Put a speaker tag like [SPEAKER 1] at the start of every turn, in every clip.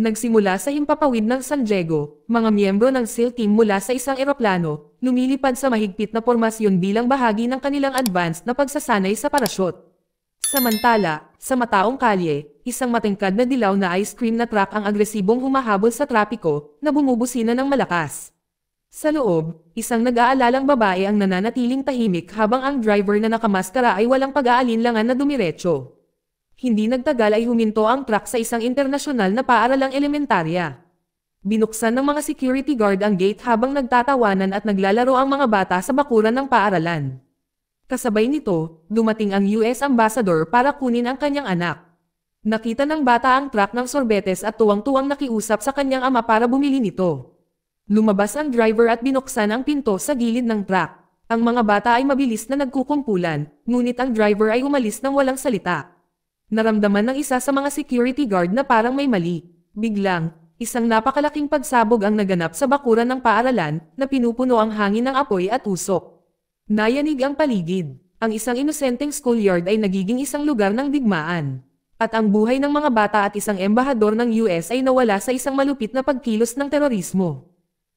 [SPEAKER 1] Nagsimula sa himpapawid ng San Diego, mga miyembro ng SEAL team mula sa isang eroplano, lumilipad sa mahigpit na pormasyon bilang bahagi ng kanilang advanced na pagsasanay sa parachute. Samantala, sa mataong kalye, isang matingkad na dilaw na ice cream na truck ang agresibong humahabol sa trapiko, na bumubusina ng malakas. Sa loob, isang nag-aalalang babae ang nananatiling tahimik habang ang driver na nakamaskara ay walang pag-aalinlangan na dumiretso. Hindi nagtagal ay huminto ang truck sa isang internasyonal na paaralang elementarya. Binuksan ng mga security guard ang gate habang nagtatawanan at naglalaro ang mga bata sa bakuran ng paaralan. Kasabay nito, dumating ang US Ambassador para kunin ang kanyang anak. Nakita ng bata ang truck ng sorbetes at tuwang-tuwang nakiusap sa kanyang ama para bumili nito. Lumabas ang driver at binuksan ang pinto sa gilid ng truck. Ang mga bata ay mabilis na nagkukumpulan, ngunit ang driver ay umalis ng walang salita. Naramdaman ng isa sa mga security guard na parang may mali. Biglang, isang napakalaking pagsabog ang naganap sa bakuran ng paaralan na pinupuno ang hangin ng apoy at usok. Nayanig ang paligid. Ang isang inosenteng schoolyard ay nagiging isang lugar ng digmaan. At ang buhay ng mga bata at isang embahador ng US ay nawala sa isang malupit na pagkilos ng terorismo.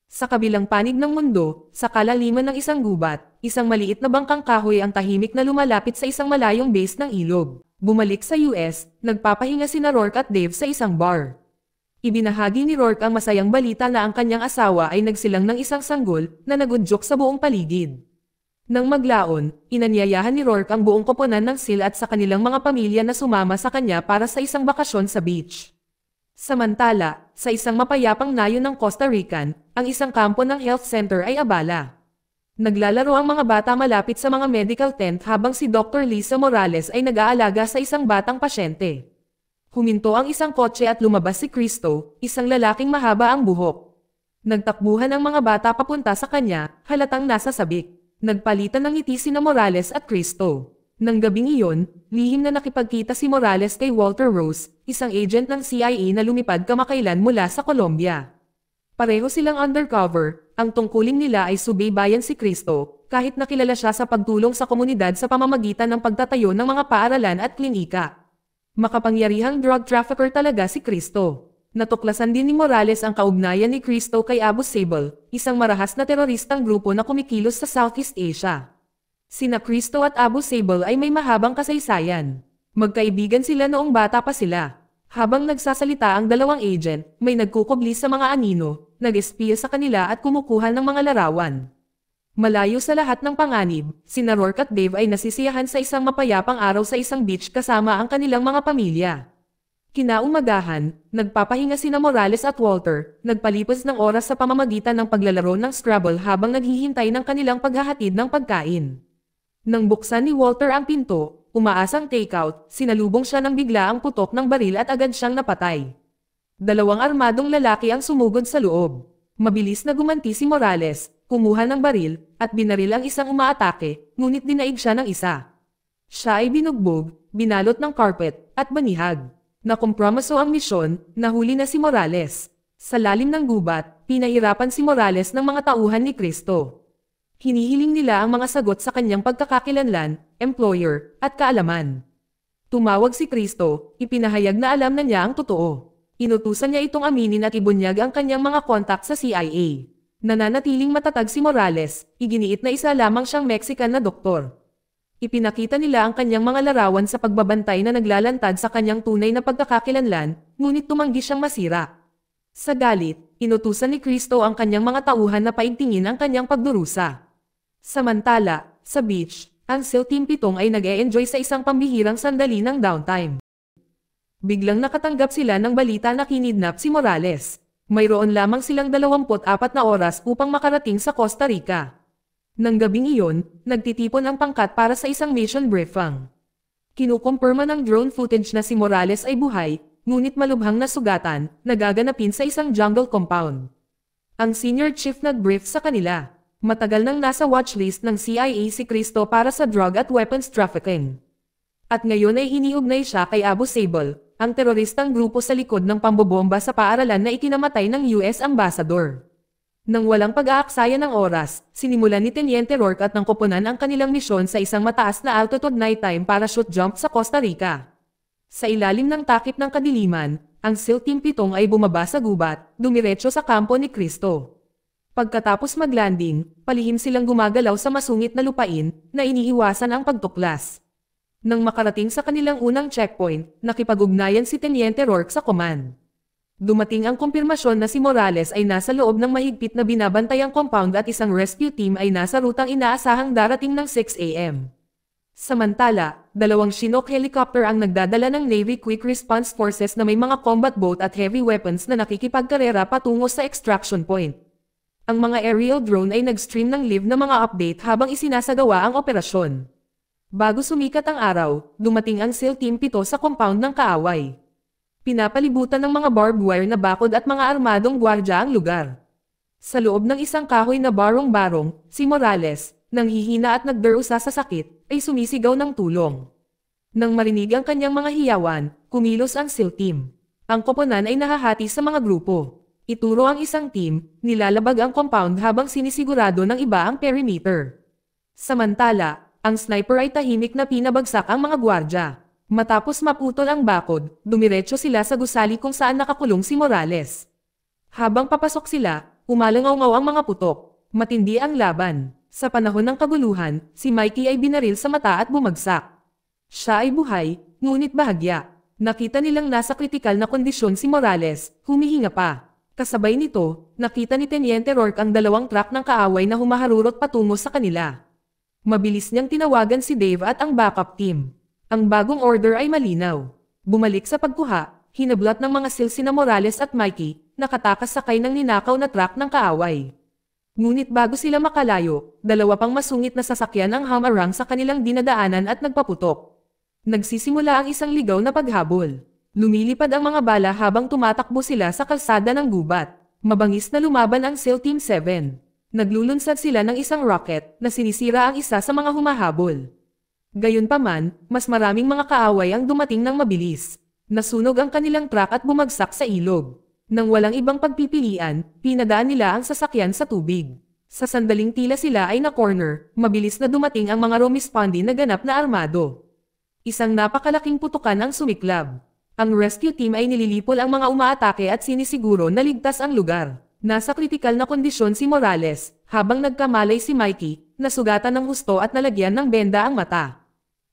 [SPEAKER 1] Sa kabilang panig ng mundo, sa kalaliman ng isang gubat, isang maliit na bangkang kahoy ang tahimik na lumalapit sa isang malayong base ng ilog. Bumalik sa US, nagpapahinga sina Rourke at Dave sa isang bar. Ibinahagi ni Rourke ang masayang balita na ang kanyang asawa ay nagsilang ng isang sanggol na nagudyok sa buong paligid. Nang maglaon, inanyayahan ni Rourke ang buong koponan ng SEAL at sa kanilang mga pamilya na sumama sa kanya para sa isang bakasyon sa beach. Samantala, sa isang mapayapang nayon ng Costa Rican, ang isang kampo ng health center ay abala. Naglalaro ang mga bata malapit sa mga medical tent habang si Dr. Lisa Morales ay nag-aalaga sa isang batang pasyente. Huminto ang isang kotse at lumabas si Cristo, isang lalaking mahaba ang buhok. Nagtakbuhan ang mga bata papunta sa kanya, halatang nasa sabik. Nagpalitan ng ngiti sina Morales at Cristo. Nang gabing iyon, lihim na nakipagkita si Morales kay Walter Rose, isang agent ng CIA na lumipad kamakailan mula sa Colombia. Pareho silang undercover, ang tungkulin nila ay subaybayan si Cristo, kahit nakilala siya sa pagtulong sa komunidad sa pamamagitan ng pagtatayo ng mga paaralan at klinika. Makapangyarihang drug trafficker talaga si Cristo. Natuklasan din ni Morales ang kaugnayan ni Cristo kay Abu Sabil, isang marahas na teroristang grupo na kumikilos sa Southeast Asia. Sina Cristo at Abu Sabil ay may mahabang kasaysayan. Magkaibigan sila noong bata pa sila. Habang nagsasalita ang dalawang agent, may nagkukubli sa mga anino, nag-espiya sa kanila at kumukuha ng mga larawan. Malayo sa lahat ng panganib, sina Rourke at Dave ay nasisiyahan sa isang mapayapang araw sa isang beach kasama ang kanilang mga pamilya. Kinaumagahan, nagpapahinga sina Morales at Walter, nagpalipas ng oras sa pamamagitan ng paglalaro ng Scrabble habang naghihintay ng kanilang paghahatid ng pagkain. Nang buksan ni Walter ang pinto, umaasang takeout, sinalubong siya ng bigla ang putok ng baril at agad siyang napatay. Dalawang armadong lalaki ang sumugod sa loob. Mabilis na gumanti si Morales, kumuha ng baril, at binaril ang isang umaatake, ngunit dinaig siya ng isa. Siya ay binugbog, binalot ng carpet, at banihag. Nakompromiso ang misyon, nahuli na si Morales. Sa lalim ng gubat, pinahirapan si Morales ng mga tauhan ni Cristo. Hinihiling nila ang mga sagot sa kanyang pagkakakilanlan, employer, at kaalaman. Tumawag si Cristo, ipinahayag na alam na niya ang totoo. Inutusan niya itong aminin at ibunyag ang kanyang mga kontak sa CIA. Nananatiling matatag si Morales, iginiit na isa lamang siyang Mexican na doktor. Ipinakita nila ang kanyang mga larawan sa pagbabantay na naglalantad sa kanyang tunay na pagkakakilanlan, ngunit tumanggi siyang masira. Sa galit, inutusan ni Cristo ang kanyang mga tauhan na paigtingin ang kanyang pagdurusa. Samantala, sa beach, ang SEAL Team 7 ay nag-e-enjoy sa isang pambihirang sandali ng downtime. Biglang nakatanggap sila ng balita na kinidnap si Morales. Mayroon lamang silang 24 na oras upang makarating sa Costa Rica. Nang gabing iyon, nagtitipon ang pangkat para sa isang mission briefing. Kinukumpirma ng drone footage na si Morales ay buhay, ngunit malubhang na sugatan, nagaganapin sa isang jungle compound. Ang senior chief nag-brief sa kanila. Matagal nang nasa watchlist ng CIA si Cristo para sa drug at weapons trafficking. At ngayon ay hiniugnay siya kay Abu Sabil, ang teroristang grupo sa likod ng pambobomba sa paaralan na ikinamatay ng US Ambassador. Nang walang pag-aaksaya ng oras, sinimulan ni Teniente Rourke at ng koponan ang kanilang misyon sa isang mataas na altitude nighttime parachute jump sa Costa Rica. Sa ilalim ng takip ng kadiliman, Ang SEAL Team 7 ay bumaba sa gubat, dumiretso sa kampo ni Cristo. Pagkatapos maglanding, palihim silang gumagalaw sa masungit na lupain, na iniiwasan ang pagtuklas. Nang makarating sa kanilang unang checkpoint, nakipag-ugnayan si Teniente Rourke sa command. Dumating ang kumpirmasyon na si Morales ay nasa loob ng mahigpit na binabantayang compound at isang rescue team ay nasa rutang inaasahang darating ng 6 AM. Samantala, 2 Chinook helicopter ang nagdadala ng Navy Quick Response Forces na may mga combat boat at heavy weapons na nakikipagkarera patungo sa extraction point. Ang mga aerial drone ay nag-stream ng live na mga update habang isinasagawa ang operasyon. Bago sumikat ang araw, dumating ang SEAL Team 7 sa compound ng kaaway. Pinapalibutan ng mga barbed wire na bakod at mga armadong gwardya ang lugar. Sa loob ng isang kahoy na barong-barong, si Morales, nang hihina at nagdarusa sa sakit, ay sumisigaw ng tulong. Nang marinig ang kanyang mga hiyawan, kumilos ang SEAL Team. Ang koponan ay nahahati sa mga grupo. Ituro ang isang team, nilalabag ang compound habang sinisigurado ng iba ang perimeter. Samantala, ang sniper ay tahimik na pinabagsak ang mga gwardya. Matapos maputol ang bakod, dumiretso sila sa gusali kung saan nakakulong si Morales. Habang papasok sila, umalangaw-ngaw ang mga putok. Matindi ang laban. Sa panahon ng kaguluhan, si Mikey ay binaril sa mata at bumagsak. Siya ay buhay, ngunit bahagya. Nakita nilang nasa kritikal na kondisyon si Morales, humihinga pa. Kasabay nito, nakita ni Teniente Rourke ang 2 truck ng kaaway na humaharurot patungo sa kanila. Mabilis niyang tinawagan si Dave at ang backup team. Ang bagong order ay malinaw. Bumalik sa pagkuha, hinablat ng mga SEAL sina Morales at Mikey, nakatakas sakay ng ninakaw na truck ng kaaway. Ngunit bago sila makalayo, 2 pang masungit na sasakyan ang humarang sa kanilang dinadaanan at nagpaputok. Nagsisimula ang isang ligaw na paghabol. Lumilipad ang mga bala habang tumatakbo sila sa kalsada ng gubat. Mabangis na lumaban ang SEAL Team 7. Naglulunsad sila ng isang rocket na sinisira ang isa sa mga humahabol. Gayunpaman, mas maraming mga kaaway ang dumating ng mabilis. Nasunog ang kanilang truck at bumagsak sa ilog. Nang walang ibang pagpipilian, pinadaan nila ang sasakyan sa tubig. Sa sandaling tila sila ay na-corner, mabilis na dumating ang mga Romispondi na ganap na armado. Isang napakalaking putukan ang sumiklab. Ang rescue team ay nililipol ang mga umaatake at sinisiguro na ligtas ang lugar. Nasa kritikal na kondisyon si Morales, habang nagkamalay si Mikey, nasugatan ng husto at nalagyan ng benda ang mata.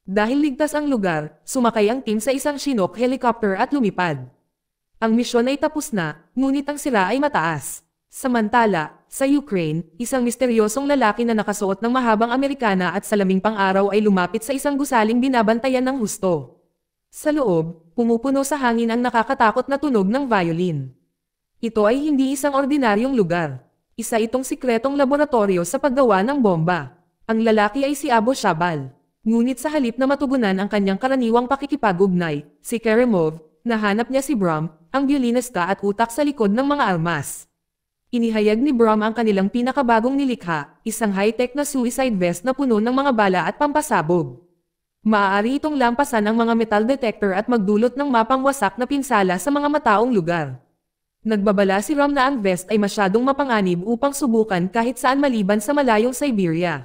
[SPEAKER 1] Dahil ligtas ang lugar, sumakay ang team sa isang Chinook helicopter at lumipad. Ang misyon ay tapos na, ngunit ang sira ay mataas. Samantala, sa Ukraine, isang misteryosong lalaki na nakasuot ng mahabang Amerikana at salaming pang-araw ay lumapit sa isang gusaling binabantayan ng husto. Sa loob, pumupuno sa hangin ang nakakatakot na tunog ng violin. Ito ay hindi isang ordinaryong lugar. Isa itong sikretong laboratorio sa paggawa ng bomba. Ang lalaki ay si Abo Shabal. Ngunit sa halip na matugunan ang kanyang karaniwang pakikipag-ugnay, si Kerimov, nahanap niya si Bram, ang violinista at utak sa likod ng mga armas. Inihayag ni Bram ang kanilang pinakabagong nilikha, isang high-tech na suicide vest na puno ng mga bala at pampasabog. Maaari itong lampasan ang mga metal detector at magdulot ng mapangwasak na pinsala sa mga mataong lugar. Nagbabala si Bram na ang vest ay masyadong mapanganib upang subukan kahit saan maliban sa malayong Siberia.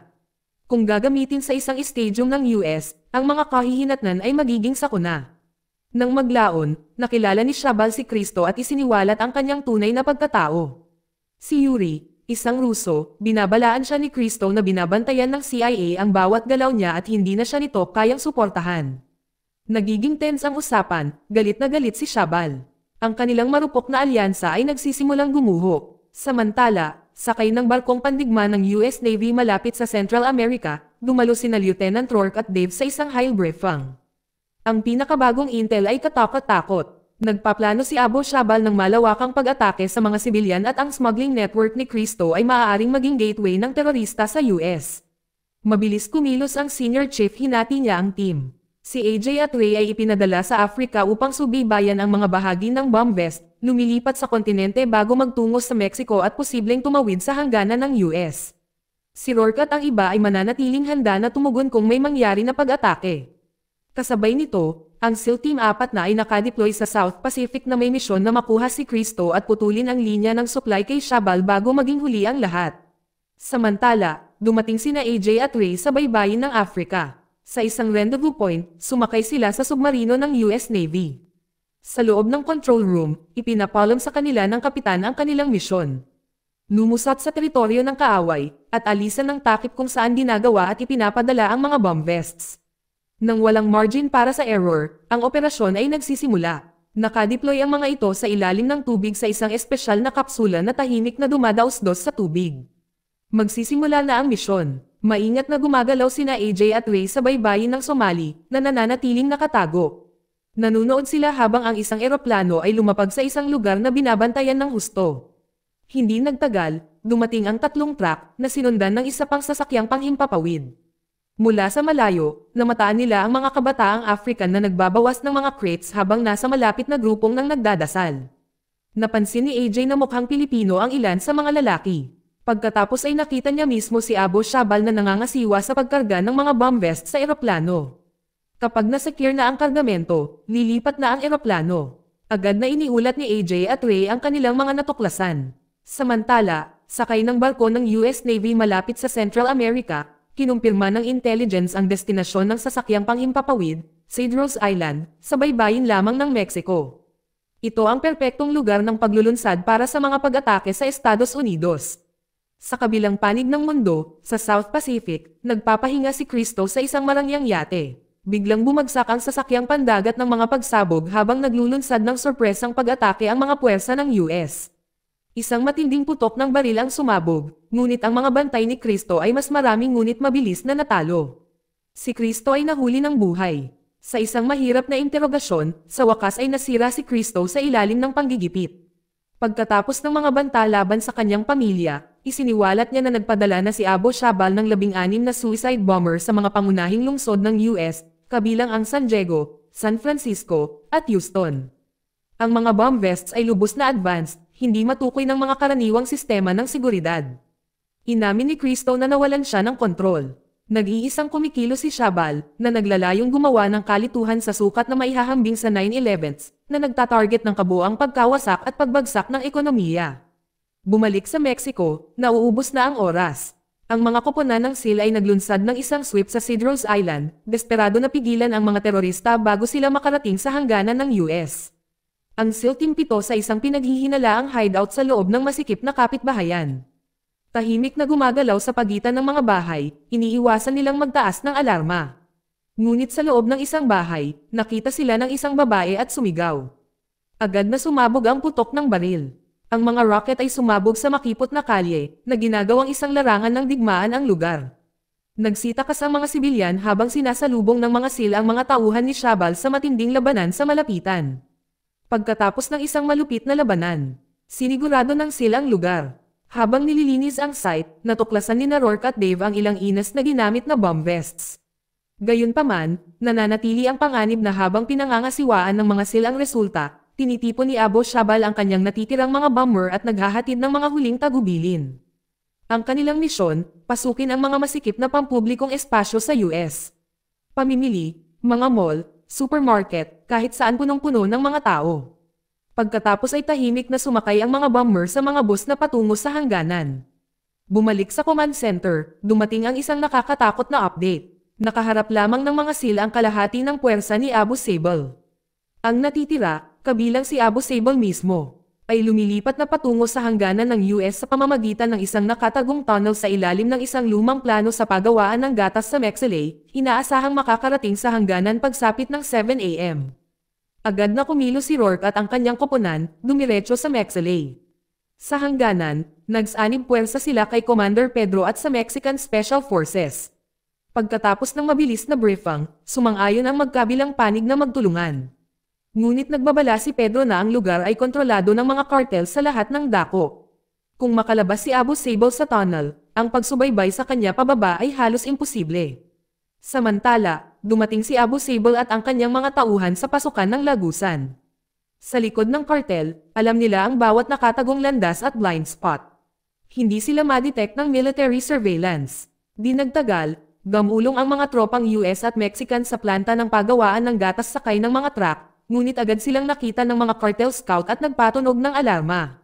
[SPEAKER 1] Kung gagamitin sa isang stadium ng US, ang mga kahihinatnan ay magiging sakuna. Nang maglaon, nakilala ni Shabal si Cristo at isiniwalat ang kanyang tunay na pagkatao. Si Yuri, isang Ruso, binabalaan siya ni Cristo na binabantayan ng CIA ang bawat galaw niya at hindi na siya nito kayang suportahan. Nagiging tense ang usapan, galit na galit si Shabal. Ang kanilang marupok na alyansa ay nagsisimulang gumuho. Samantala, sakay ng barkong pandigma ng US Navy malapit sa Central America, dumalo sina Lieutenant Rourke at Dave sa isang Heilbrefang. Ang pinakabagong intel ay katakot-takot. Nagpaplano si Abo Shabal ng malawakang pag-atake sa mga sibilyan at ang smuggling network ni Cristo ay maaaring maging gateway ng terorista sa US. Mabilis kumilos ang senior chief, hinati niya ang team. Si AJ at Ray ay ipinadala sa Africa upang subaybayan ang mga bahagi ng bomb vest, lumilipat sa kontinente bago magtungo sa Mexico at posibleng tumawid sa hangganan ng US. Si Rourke at ang iba ay mananatiling handa na tumugon kung may mangyari na pag-atake. Kasabay nito, ang SEAL Team 4 na ay nakadeploy sa South Pacific na may misyon na makuha si Cristo at putulin ang linya ng supply kay Shabal bago maging huli ang lahat. Samantala, dumating sina AJ at Ray sa baybayin ng Africa. Sa isang rendezvous point, sumakay sila sa submarino ng US Navy. Sa loob ng control room, ipinapalam sa kanila ng kapitan ang kanilang misyon. Lumusot sa teritoryo ng kaaway, at alisan ng takip kung saan ginagawa at ipinapadala ang mga bomb vests. Nang walang margin para sa error, ang operasyon ay nagsisimula. Nakadeploy ang mga ito sa ilalim ng tubig sa isang espesyal na kapsula na tahimik na dumadaos-dos sa tubig. Magsisimula na ang misyon. Maingat na gumagalaw sina AJ at Ray sa baybayin ng Somali, na nananatiling nakatago. Nanunood sila habang ang isang eroplano ay lumapag sa isang lugar na binabantayan ng husto. Hindi nagtagal, dumating ang 3 truck na sinundan ng isa pang sasakyang panghimpapawid. Mula sa malayo, namataan nila ang mga kabataang African na nagbabawas ng mga crates habang nasa malapit na grupong nang nagdadasal. Napansin ni AJ na mukhang Pilipino ang ilan sa mga lalaki. Pagkatapos ay nakita niya mismo si Abu Shabal na nangangasiwa sa pagkarga ng mga bomb vest sa eroplano. Kapag nasecure na ang kargamento, lilipat na ang eroplano. Agad na iniulat ni AJ at Ray ang kanilang mga natuklasan. Samantala, sakay ng barko ng US Navy malapit sa Central America, kinumpirma ng intelligence ang destinasyon ng sasakyang panghimpapawid, Cedros Island, sa baybayin lamang ng Mexico. Ito ang perpektong lugar ng paglulunsad para sa mga pag-atake sa Estados Unidos. Sa kabilang panig ng mundo, sa South Pacific, nagpapahinga si Cristo sa isang marangyang yate. Biglang bumagsak ang sasakyang pandagat ng mga pagsabog habang naglulunsad ng sorpresang pag-atake ang mga puwersa ng US. Isang matinding putok ng baril ang sumabog, ngunit ang mga bantay ni Cristo ay mas maraming ngunit mabilis na natalo. Si Cristo ay nahuli ng buhay. Sa isang mahirap na interogasyon, sa wakas ay nasira si Cristo sa ilalim ng panggigipit. Pagkatapos ng mga banta laban sa kanyang pamilya, isiniwalat niya na nagpadala na si Abu Shabal ng 16 na suicide bomber sa mga pangunahing lungsod ng US, kabilang ang San Diego, San Francisco, at Houston. Ang mga bomb vests ay lubos na advanced, hindi matukoy ng mga karaniwang sistema ng seguridad. Inamin ni Cristo na nawalan siya ng kontrol. Nag-iisang kumikilo si Shabal, na naglalayong gumawa ng kalituhan sa sukat na maihahambing sa 9/11s, na nagtatarget ng kabuang pagkawasak at pagbagsak ng ekonomiya. Bumalik sa Mexico, nauubos na ang oras. Ang mga koponan ng SEAL ay naglunsad ng isang sweep sa Cedros Island, desperado na pigilan ang mga terorista bago sila makarating sa hangganan ng US. Ang SEAL Team 7 sa isang pinaghihinalaang hideout sa loob ng masikip na kapitbahayan. Tahimik na gumagalaw sa pagitan ng mga bahay, iniiwasan nilang magtaas ng alarma. Ngunit sa loob ng isang bahay, nakita sila ng isang babae at sumigaw. Agad na sumabog ang putok ng baril. Ang mga rocket ay sumabog sa makipot na kalye, na ginagawang isang larangan ng digmaan ang lugar. Nagsitakas ang mga sibilyan habang sinasalubong ng mga SEAL ang mga tauhan ni Shabal sa matinding labanan sa malapitan. Pagkatapos ng isang malupit na labanan, sinigurado ng SEAL ang lugar. Habang nililinis ang site, natuklasan ni Rourke at Dave ang ilang inas na ginamit na bomb vests. Gayunpaman, nananatili ang panganib na habang pinangangasiwaan ng mga SEAL ang resulta, tinitipon ni Abu Shabal ang kanyang natitirang mga bomber at naghahatid ng mga huling tagubilin. Ang kanilang misyon, pasukin ang mga masikip na pampublikong espasyo sa US. Pamimili, mga mall, supermarket, kahit saan punong-puno ng mga tao. Pagkatapos ay tahimik na sumakay ang mga bomber sa mga bus na patungo sa hangganan. Bumalik sa command center, dumating ang isang nakakatakot na update. Nakaharap lamang ng mga SEAL ang kalahati ng puwersa ni Abu Sable. Ang natitira, kabilang si Abu Sable mismo, ay lumilipat na patungo sa hangganan ng US sa pamamagitan ng isang nakatagong tunnel sa ilalim ng isang lumang plano sa pagawaan ng gatas sa Mexilay, inaasahang makakarating sa hangganan pagsapit ng 7 AM. Agad na kumilos si Rourke at ang kanyang koponan, dumiretso sa Mexilay. Sa hangganan, nagsanib puwersa sila kay Commander Pedro at sa Mexican Special Forces. Pagkatapos ng mabilis na briefing, sumang-ayon ang magkabilang panig na magtulungan. Ngunit nagbabala si Pedro na ang lugar ay kontrolado ng mga kartel sa lahat ng dako. Kung makalabas si Abu Sable sa tunnel, ang pagsubaybay sa kanya pababa ay halos imposible. Samantala, dumating si Abu Sable at ang kanyang mga tauhan sa pasukan ng lagusan. Sa likod ng kartel, alam nila ang bawat nakatagong landas at blind spot. Hindi sila ma-detect ng military surveillance. Di nagtagal, gamulong ang mga tropang US at Mexican sa planta ng pagawaan ng gatas sakay ng mga truck, ngunit agad silang nakita ng mga cartel scout at nagpatunog ng alarma.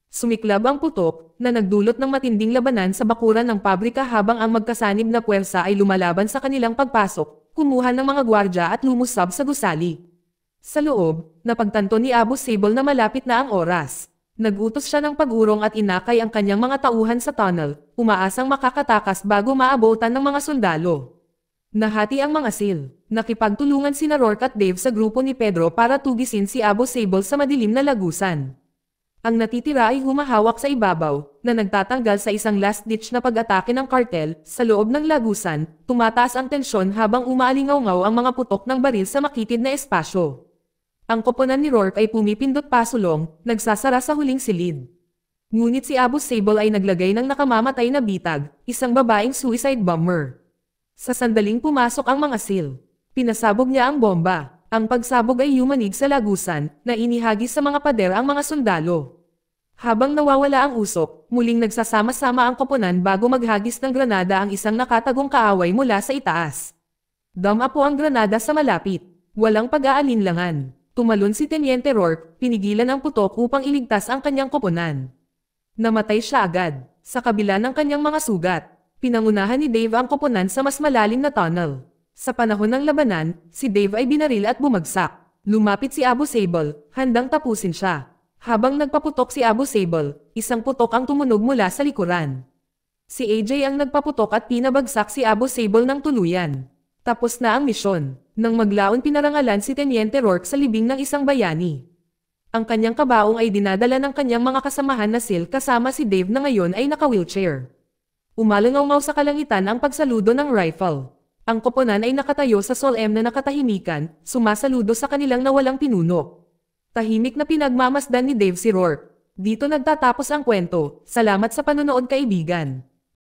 [SPEAKER 1] Sumiklab ang putok, na nagdulot ng matinding labanan sa bakuran ng pabrika habang ang magkasanib na puwersa ay lumalaban sa kanilang pagpasok, kumuha ng mga gwardya at lumusab sa gusali. Sa loob, napagtanto ni Abu Sable na malapit na ang oras. Nagutos siya ng pag-urong at inakay ang kanyang mga tauhan sa tunnel, umaasang makakatakas bago maabutan ng mga sundalo. Nahati ang mga SEAL. Nakipagtulungan sina Rourke at Dave sa grupo ni Pedro para tugisin si Abu Sable sa madilim na lagusan. Ang natitira ay humahawak sa ibabaw, na nagtatanggal sa isang last-ditch na pag-atake ng kartel. Sa loob ng lagusan, tumataas ang tensyon habang umaalingaw-ngaw ang mga putok ng baril sa makitid na espasyo. Ang koponan ni Rourke ay pumipindot pasulong, nagsasara sa huling silid. Ngunit si Abu Sable ay naglagay ng nakamamatay na bitag, isang babaeng suicide bomber. Sa sandaling pumasok ang mga SEAL, pinasabog niya ang bomba. Ang pagsabog ay yumanig sa lagusan, na inihagis sa mga pader ang mga sundalo. Habang nawawala ang usok, muling nagsasama-sama ang koponan bago maghagis ng granada ang isang nakatagong kaaway mula sa itaas. Dama po ang granada sa malapit. Walang pag-aalinlangan. Tumalon si Teniente Rourke, pinigilan ang putok upang iligtas ang kanyang koponan. Namatay siya agad, sa kabila ng kanyang mga sugat. Pinangunahan ni Dave ang koponan sa mas malalim na tunnel. Sa panahon ng labanan, si Dave ay binaril at bumagsak. Lumapit si Abu Sable, handang tapusin siya. Habang nagpaputok si Abu Sable, isang putok ang tumunog mula sa likuran. Si AJ ang nagpaputok at pinabagsak si Abu Sable ng tuluyan. Tapos na ang misyon. Nang maglaon pinarangalan si Teniente Rourke sa libing ng isang bayani. Ang kanyang kabaong ay dinadala ng kanyang mga kasamahan na SEAL kasama si Dave na ngayon ay naka-wheelchair. Umalangaw-ngaw sa kalangitan ang pagsaludo ng rifle. Ang koponan ay nakatayo sa Sol-M na nakatahimikan, sumasaludo sa kanilang nawalang pinuno. Tahimik na pinagmamasdan ni Dave si Rourke. Dito nagtatapos ang kwento. Salamat sa panonood kaibigan.